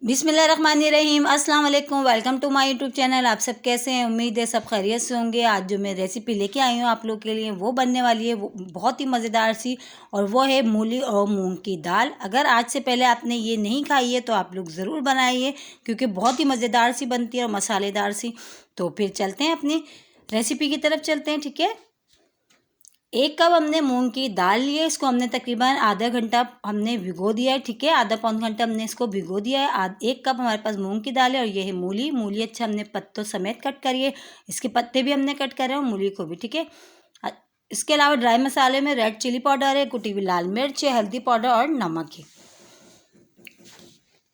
बिस्मिल्लाहिर्रहमानिर्रहीम, अस्सलाम वालेकुम। Welcome to my YouTube channel. आप सब कैसे हैं? उम्मीद है सब खैरियत से होंगे। आज जो मैं रेसिपी लेके आई हूँ आप लोग के लिए वो बनने वाली है वो बहुत ही मज़ेदार सी, और वो है मूली और मूंग की दाल। अगर आज से पहले आपने ये नहीं खाई है तो आप लोग ज़रूर बनाइए, क्योंकि बहुत ही मज़ेदार सी बनती है और मसालेदार सी। तो फिर चलते हैं अपनी रेसिपी की तरफ चलते हैं, ठीक है। 1 कप हमने मूंग की दाल ली है। इसको हमने तकरीबन आधा घंटा हमने भिगो दिया है, ठीक है। आधा पौन घंटा हमने इसको भिगो दिया है। 1 कप हमारे पास मूंग की दाल है, और ये है मूली। मूली अच्छा हमने पत्तों समेत कट करिए, इसके पत्ते भी हमने कट करे और मूली को भी, ठीक है। इसके अलावा ड्राई मसाले में रेड चिली पाउडर है, कुटी हुई लाल मिर्च है, हल्दी पाउडर और नमक है।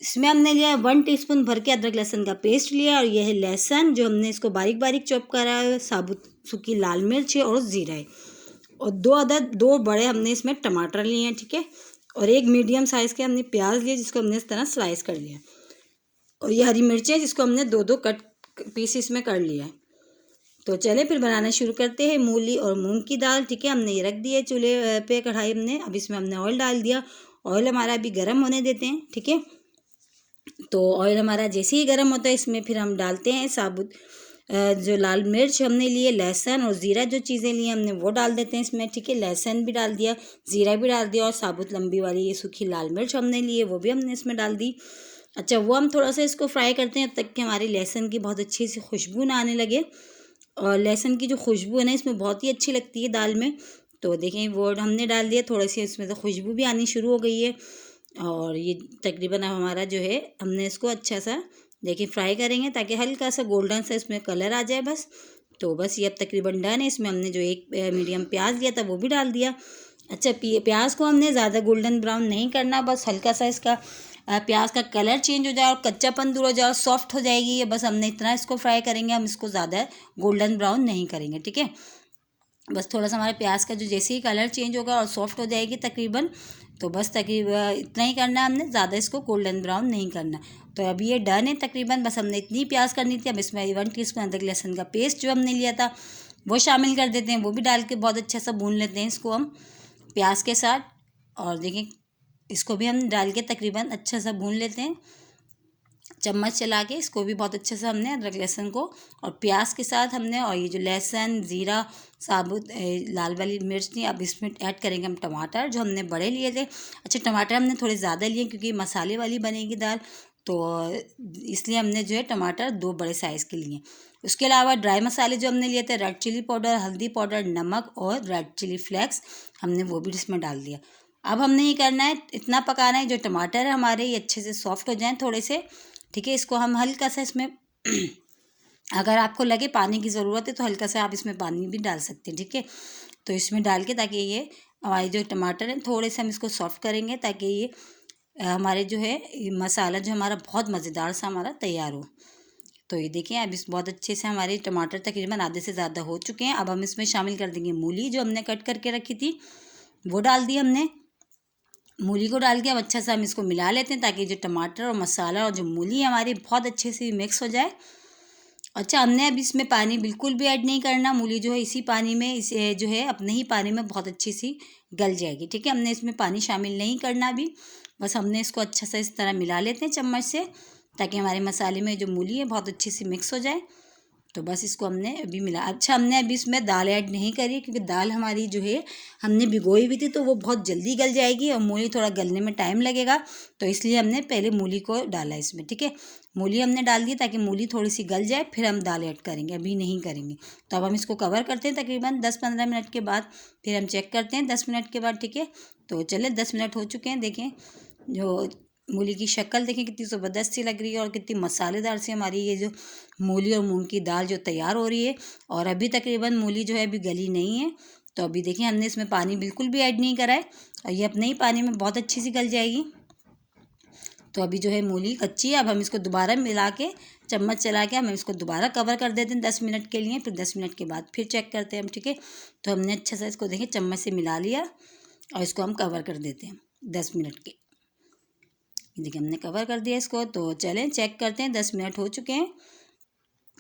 इसमें हमने लिया है 1 टीस्पून भर के अदरक लहसुन का पेस्ट लिया, और यह है लहसुन जो हमने इसको बारीक बारीक चॉप करा है। साबुत सूखी लाल मिर्च है और ज़ीरा है, और 2 बड़े हमने इसमें टमाटर लिए हैं, ठीक है। और 1 मीडियम साइज़ के हमने प्याज लिए, जिसको हमने इस तरह स्लाइस कर लिया। और ये हरी मिर्चें, जिसको हमने 2 कट पीसेस में कर लिया है। तो चले फिर बनाना शुरू करते हैं। मूली और मूंग की दाल, ठीक है, हमने ये रख दी है चूल्हे पे कढ़ाई हमने। अब इसमें हमने ऑयल डाल दिया। ऑयल हमारा अभी गर्म होने देते हैं, ठीक है। तो ऑयल हमारा जैसे ही गर्म होता है, इसमें फिर हम डालते हैं साबुत जो लाल मिर्च हमने लिए, लहसुन और ज़ीरा जो चीज़ें ली हमने वो डाल देते हैं इसमें, ठीक है। लहसुन भी डाल दिया, ज़ीरा भी डाल दिया, और साबुत लंबी वाली ये सूखी लाल मिर्च हमने ली है वो भी हमने इसमें डाल दी। अच्छा, वो हम थोड़ा सा इसको फ्राई करते हैं, तब तक कि हमारी लहसुन की बहुत अच्छी सी खुशबू ना आने लगे। और लहसुन की जो खुशबू है ना, इसमें बहुत ही अच्छी लगती है दाल में। तो देखें, वो हमने डाल दिया, थोड़ी सी इसमें से खुशबू भी आनी शुरू हो गई है। और ये तकरीबन अब हमारा जो है, हमने इसको अच्छा सा देखिए फ्राई करेंगे, ताकि हल्का सा गोल्डन सा इसमें कलर आ जाए बस। तो बस ये अब तकरीबन डन है। इसमें हमने जो 1 मीडियम प्याज लिया था वो भी डाल दिया। अच्छा, प्याज को हमने ज़्यादा गोल्डन ब्राउन नहीं करना, बस हल्का सा इसका प्याज का कलर चेंज हो जाए और कच्चापन दूर हो जाए और सॉफ्ट हो जाएगी ये, बस हमने इतना इसको फ्राई करेंगे। हम इसको ज़्यादा गोल्डन ब्राउन नहीं करेंगे, ठीक है। बस थोड़ा सा हमारे प्याज का जो जैसे ही कलर चेंज होगा और सॉफ्ट हो जाएगी तकरीबन, तो बस तकरीबन इतना ही करना है हमने, ज़्यादा इसको गोल्डन ब्राउन नहीं करना। तो अभी ये डन है तकरीबन, बस हमने इतनी प्याज करनी थी। अब इसमें 1 टीस्पून अदरक लहसुन का पेस्ट जो हमने लिया था वो शामिल कर देते हैं, वो भी डाल के बहुत अच्छा सा भून लेते हैं इसको हम प्याज के साथ। और देखिए, इसको भी हम डाल के तकरीबन अच्छा सा भून लेते हैं, चम्मच चला के। इसको भी बहुत अच्छे से हमने अदरक लहसुन को और प्याज के साथ हमने, और ये जो लहसुन ज़ीरा साबुत लाल वाली मिर्च थी, अब इसमें ऐड करेंगे हम टमाटर जो हमने बड़े लिए थे। अच्छा, टमाटर हमने थोड़े ज़्यादा लिए क्योंकि मसाले वाली बनेगी दाल, तो इसलिए हमने जो है टमाटर 2 बड़े साइज़ के लिए। उसके अलावा ड्राई मसाले जो हमने लिए थे, रेड चिली पाउडर, हल्दी पाउडर, नमक और रेड चिली फ्लेक्स, हमने वो भी इसमें डाल दिया। अब हमने ये करना है, इतना पकाना है जो टमाटर है हमारे ये अच्छे से सॉफ्ट हो जाएँ थोड़े से, ठीक है। इसको हम हल्का सा इसमें अगर आपको लगे पानी की ज़रूरत है तो हल्का सा आप इसमें पानी भी डाल सकते हैं, ठीक है। तो इसमें डाल के, ताकि ये हमारे जो टमाटर हैं थोड़े से हम इसको सॉफ्ट करेंगे, ताकि ये हमारे जो है ये मसाला जो हमारा बहुत मज़ेदार सा हमारा तैयार हो। तो ये देखें, अब इस बहुत अच्छे से हमारे टमाटर तकरीबन आधे से ज़्यादा हो चुके हैं। अब हम इसमें शामिल कर देंगे मूली जो हमने कट करके रखी थी, वो डाल दी हमने। मूली को डाल के अब अच्छा सा हम इसको मिला लेते हैं, ताकि जो टमाटर और मसाला और जो मूली हमारी बहुत अच्छे से मिक्स हो जाए। अच्छा, हमने अब इसमें पानी बिल्कुल भी ऐड नहीं करना। मूली जो है इसी पानी में, इस जो है अपने ही पानी में बहुत अच्छी सी गल जाएगी, ठीक है। हमने इसमें पानी शामिल नहीं करना अभी, बस हमने इसको अच्छा सा इस तरह मिला लेते हैं चम्मच से, ताकि हमारे मसाले में जो मूली है बहुत अच्छी सी मिक्स हो जाए। तो बस इसको हमने अभी मिला। अच्छा, हमने अभी इसमें दाल ऐड नहीं करी, क्योंकि दाल हमारी जो है हमने भिगोई हुई थी, तो वो बहुत जल्दी गल जाएगी और मूली थोड़ा गलने में टाइम लगेगा, तो इसलिए हमने पहले मूली को डाला इसमें, ठीक है। मूली हमने डाल दी ताकि मूली थोड़ी सी गल जाए, फिर हम दाल ऐड करेंगे, अभी नहीं करेंगे। तो अब हम इसको कवर करते हैं तकरीबन 10-15 मिनट के बाद, फिर हम चेक करते हैं 10 मिनट के बाद, ठीक है। तो चले 10 मिनट हो चुके हैं। देखें, जो मूली की शक्ल देखें कितनी ज़बरदस्त सी लग रही है, और कितनी मसालेदार सी हमारी ये जो मूली और मूंग की दाल जो तैयार हो रही है। और अभी तकरीबन मूली जो है अभी गली नहीं है, तो अभी देखिए हमने इसमें पानी बिल्कुल भी ऐड नहीं करा है, और ये अपने ही पानी में बहुत अच्छी सी गल जाएगी। तो अभी जो है मूली कच्ची है। अब हम इसको दोबारा मिला के, चम्मच चला के हम इसको दोबारा कवर कर देते हैं 10 मिनट के लिए, फिर 10 मिनट के बाद फिर चेक करते हैं हम, ठीक है। तो हमने अच्छा सा इसको देखिए चम्मच से मिला लिया, और इसको हम कवर कर देते हैं 10 मिनट के। देखिए, हमने कवर कर दिया इसको। तो चलें चेक करते हैं, 10 मिनट हो चुके हैं,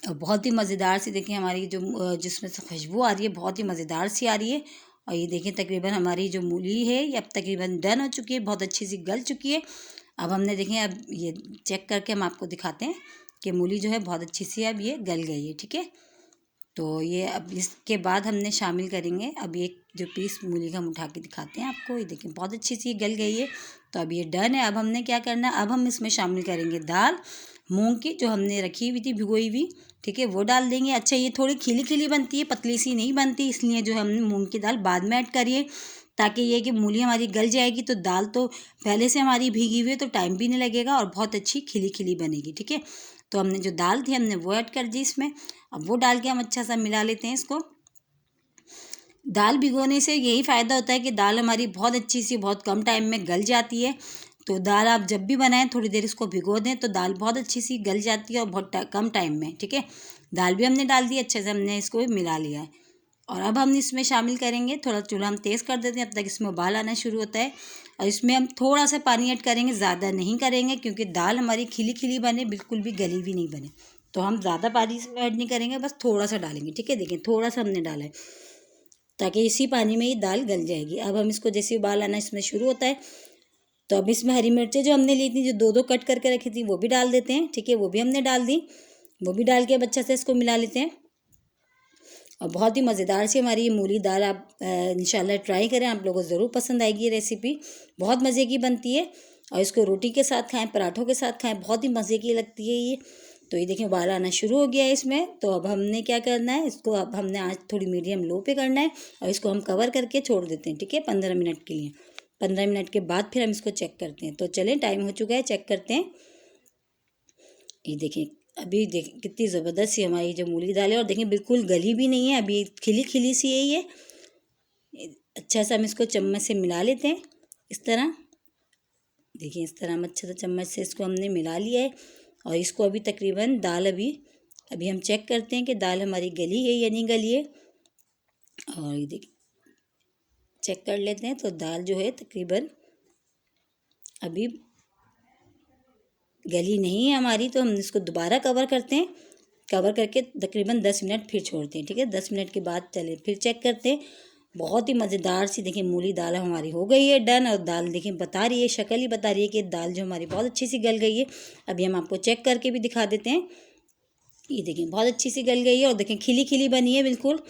और बहुत ही मज़ेदार सी देखिए हमारी जो जिसमें से खुशबू आ रही है, बहुत ही मज़ेदार सी आ रही है। और ये देखिए तकरीबन हमारी जो मूली है ये अब तकरीबन डन हो चुकी है, बहुत अच्छी सी गल चुकी है। अब हमने देखें, अब ये चेक करके हम आपको दिखाते हैं कि मूली जो है बहुत अच्छी सी अब ये गल गई है, ठीक है। तो ये अब इसके बाद हमने शामिल करेंगे, अब ये जो पीस मूली का हम उठा के दिखाते हैं आपको, ये देखिए बहुत अच्छी सी गल गई है। तो अब ये डन है। अब हमने क्या करना है, अब हम इसमें शामिल करेंगे दाल मूंग की जो हमने रखी हुई थी भिगोई हुई, ठीक है, वो डाल देंगे। अच्छा, ये थोड़ी खिली खिली बनती है, पतली सी नहीं बनती, इसलिए जो हमने मूंग की दाल बाद में ऐड करिए, ताकि ये कि मूली हमारी गल जाएगी तो दाल तो पहले से हमारी भीगी हुई है तो टाइम भी नहीं लगेगा और बहुत अच्छी खिली खिली बनेगी, ठीक है। तो हमने जो दाल थी हमने वो ऐड कर दी इसमें। अब वो डाल के हम अच्छा सा मिला लेते हैं इसको। दाल भिगोने से यही फ़ायदा होता है कि दाल हमारी बहुत अच्छी सी बहुत कम टाइम में गल जाती है। तो दाल आप जब भी बनाएं थोड़ी देर इसको भिगो दें तो दाल बहुत अच्छी सी गल जाती है और बहुत कम टाइम में, ठीक है। दाल भी हमने डाल दी, अच्छे से हमने इसको मिला लिया है। और अब हम इसमें शामिल करेंगे, थोड़ा चूल्हा हम तेज़ कर देते हैं, अब तक इसमें उबाल आना शुरू होता है। और इसमें हम थोड़ा सा पानी ऐड करेंगे, ज़्यादा नहीं करेंगे, क्योंकि दाल हमारी खिली खिली बने, बिल्कुल भी गली भी नहीं बने। तो हम ज़्यादा पानी इसमें ऐड नहीं करेंगे, बस थोड़ा सा डालेंगे, ठीक है। देखिए थोड़ा सा हमने डाला है ताकि इसी पानी में ये दाल गल जाएगी। अब हम इसको जैसे उबाल आना इसमें शुरू होता है तो अब इसमें हरी मिर्चें जो हमने ली थी, जो दो दो कट करके रखी थी, वो भी डाल देते हैं, ठीक है। वो भी हमने डाल दी, वो भी डाल के अब अच्छे से इसको मिला लेते हैं। और बहुत ही मज़ेदार सी हमारी ये मूली दाल आप इंशाल्लाह ट्राई करें, आप लोगों को ज़रूर पसंद आएगी ये रेसिपी, बहुत मज़े की बनती है। और इसको रोटी के साथ खाएं, पराठों के साथ खाएं, बहुत ही मज़े की लगती है ये। तो ये देखिए उबाल आना शुरू हो गया है इसमें। तो अब हमने क्या करना है, इसको अब हमने आज थोड़ी मीडियम लो पे करना है और इसको हम कवर करके छोड़ देते हैं, ठीक है, 15 मिनट के लिए। 15 मिनट के बाद फिर हम इसको चेक करते हैं। तो चलें, टाइम हो चुका है, चेक करते हैं। ये देखें, अभी देखें कितनी ज़बरदस्त सी हमारी जो मूली दाल है, और देखें बिल्कुल गली भी नहीं है, अभी खिली खिली सी है ये। अच्छा सा हम इसको चम्मच से मिला लेते हैं इस तरह। देखिए इस तरह हम अच्छे से चम्मच से इसको हमने मिला लिया है। और इसको अभी तकरीबन दाल अभी अभी हम चेक करते हैं कि दाल हमारी गली है या नहीं गली है। और ये देखिए चेक कर लेते हैं, तो दाल जो है तकरीबन अभी गली नहीं है हमारी। तो हम इसको दोबारा कवर करते हैं, कवर करके तकरीबन 10 मिनट फिर छोड़ते हैं, ठीक है। 10 मिनट के बाद चले फिर चेक करते हैं। बहुत ही मज़ेदार सी देखिए मूली दाल हमारी हो गई है डन। और दाल देखिए बता रही है, शक्ल ही बता रही है कि दाल जो हमारी बहुत अच्छी सी गल गई है। अभी हम आपको चेक करके भी दिखा देते हैं। ये देखिए बहुत अच्छी सी गल गई है और देखें खिली खिली बनी है, बिल्कुल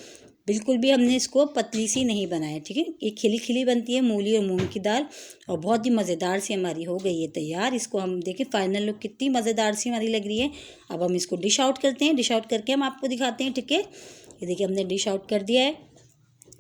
बिल्कुल भी हमने इसको पतली सी नहीं बनाया, ठीक है। ये खिली खिली बनती है मूली और मूंग की दाल, और बहुत ही मज़ेदार सी हमारी हो गई है तैयार। इसको हम देखें फाइनल लुक कितनी मज़ेदार सी हमारी लग रही है। अब हम इसको डिश आउट करते हैं, डिश आउट करके हम आपको दिखाते हैं, ठीक है। ये देखिए हमने डिश आउट कर दिया है,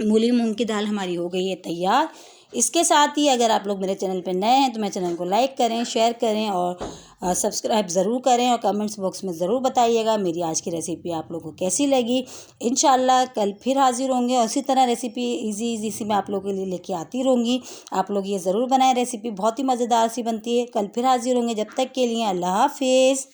मूली मूंग की दाल हमारी हो गई है तैयार। इसके साथ ही अगर आप लोग मेरे चैनल पर नए हैं तो मेरे चैनल को लाइक करें, शेयर करें और सब्सक्राइब ज़रूर करें, और कमेंट्स बॉक्स में ज़रूर बताइएगा मेरी आज की रेसिपी आप लोगों को कैसी लगी। इंशाल्लाह कल फिर हाजिर होंगे और इसी तरह रेसिपी इजी सी मैं आप लोगों के लिए लेके आती रहूँगी। आप लोग ये ज़रूर बनाएं, रेसिपी बहुत ही मज़ेदार सी बनती है। कल फिर हाजिर होंगे, जब तक के लिए अल्लाह हाफिज़।